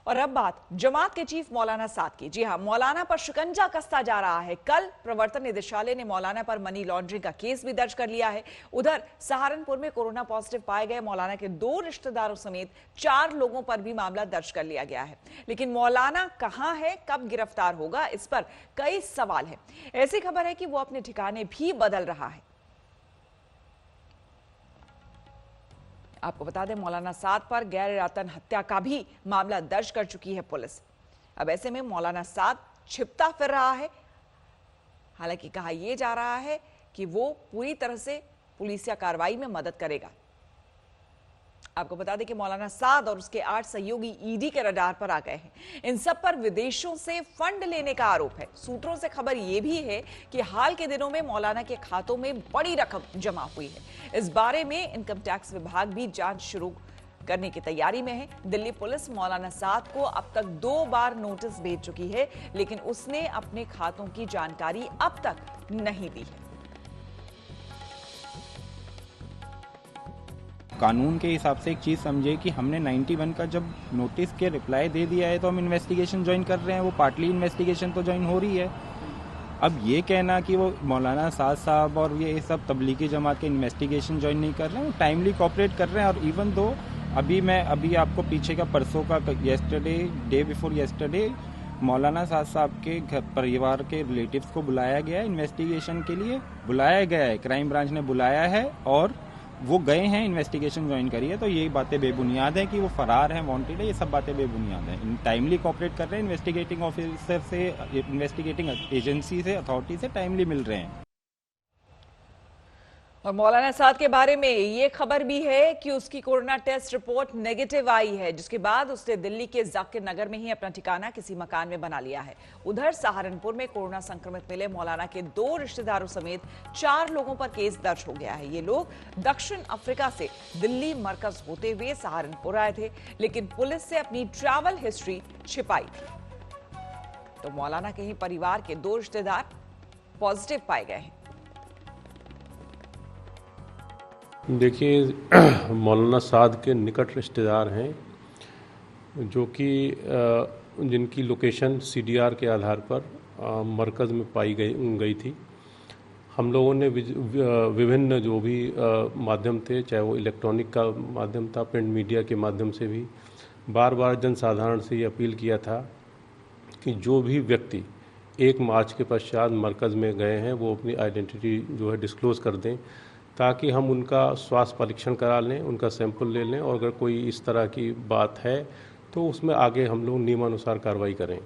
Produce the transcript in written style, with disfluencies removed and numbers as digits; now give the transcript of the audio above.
और अब बात जमात के चीफ मौलाना साद की। जी हां, मौलाना पर शिकंजा कसता जा रहा है। कल प्रवर्तन निदेशालय ने मौलाना पर मनी लॉन्ड्रिंग का केस भी दर्ज कर लिया है। उधर सहारनपुर में कोरोना पॉजिटिव पाए गए मौलाना के 2 रिश्तेदारों समेत 4 लोगों पर भी मामला दर्ज कर लिया गया है। लेकिन मौलाना कहां है, कब गिरफ्तार होगा, इस पर कई सवाल है। ऐसी खबर है कि वो अपने ठिकाने भी बदल रहा है। आपको बता दें, मौलाना साद पर गैर इरादतन हत्या का भी मामला दर्ज कर चुकी है पुलिस। अब ऐसे में मौलाना साद छिपता फिर रहा है। हालांकि कहा यह जा रहा है कि वो पूरी तरह से पुलिसिया कार्रवाई में मदद करेगा। आपको बता दें कि मौलाना साद और उसके 8 सहयोगी ईडी के रडार पर आ गए हैं। इन सब पर विदेशों से फंड लेने का आरोप है। सूत्रों से खबर यह भी है कि हाल के दिनों में मौलाना के खातों में बड़ी रकम जमा हुई है। इस बारे में इनकम टैक्स विभाग भी जांच शुरू करने की तैयारी में है। दिल्ली पुलिस मौलाना साद को अब तक 2 बार नोटिस भेज चुकी है, लेकिन उसने अपने खातों की जानकारी अब तक नहीं दी है। कानून के हिसाब से एक चीज़ समझे कि हमने 91 का जब नोटिस के रिप्लाई दे दिया है तो हम इन्वेस्टिगेशन ज्वाइन कर रहे हैं। वो पार्टली इन्वेस्टिगेशन तो ज्वाइन हो रही है। अब ये कहना कि वो मौलाना साद साहब और ये सब तबलीगी जमात के इन्वेस्टिगेशन ज्वाइन नहीं कर रहे हैं, वो टाइमली कोऑपरेट कर रहे हैं। और इवन दो अभी आपको पीछे का परसों का येस्टरडे, डे बिफोर येस्टरडे, मौलाना साद साहब के घर परिवार के रिलेटिव्स को बुलाया गया है, इन्वेस्टिगेशन के लिए बुलाया गया है, क्राइम ब्रांच ने बुलाया है और वो गए हैं, इन्वेस्टिगेशन ज्वाइन करी है। तो ये बातें बेबुनियाद है कि वो फरार है, वांटेड है, ये सब बातें बेबुनियाद है। टाइमली कोऑपरेट कर रहे हैं, इन्वेस्टिगेटिंग ऑफिसर से, इन्वेस्टिगेटिंग एजेंसी से, अथॉरिटी से टाइमली मिल रहे हैं। और मौलाना साद के बारे में ये खबर भी है कि उसकी कोरोना टेस्ट रिपोर्ट नेगेटिव आई है, जिसके बाद उसने दिल्ली के जाकिर नगर में ही अपना ठिकाना किसी मकान में बना लिया है। उधर सहारनपुर में कोरोना संक्रमित मिले मौलाना के 2 रिश्तेदारों समेत 4 लोगों पर केस दर्ज हो गया है। ये लोग दक्षिण अफ्रीका से दिल्ली मरकज होते हुए सहारनपुर आए थे, लेकिन पुलिस से अपनी ट्रैवल हिस्ट्री छिपाई थी। तो मौलाना के ही परिवार के 2 रिश्तेदार पॉजिटिव पाए गए हैं। देखिए, मौलाना साद के निकट रिश्तेदार हैं जो कि जिनकी लोकेशन सीडीआर के आधार पर मरकज़ में पाई गई थी। हम लोगों ने विभिन्न जो भी माध्यम थे, चाहे वो इलेक्ट्रॉनिक का माध्यम था, प्रिंट मीडिया के माध्यम से भी बार बार जनसाधारण से ये अपील किया था कि जो भी व्यक्ति 1 मार्च के पश्चात मरकज़ में गए हैं वो अपनी आइडेंटिटी जो है डिस्क्लोज़ कर दें, ताकि हम उनका स्वास्थ्य परीक्षण करा लें, उनका सैंपल ले लें और अगर कोई इस तरह की बात है तो उसमें आगे हम लोग नियमानुसार कार्रवाई करें।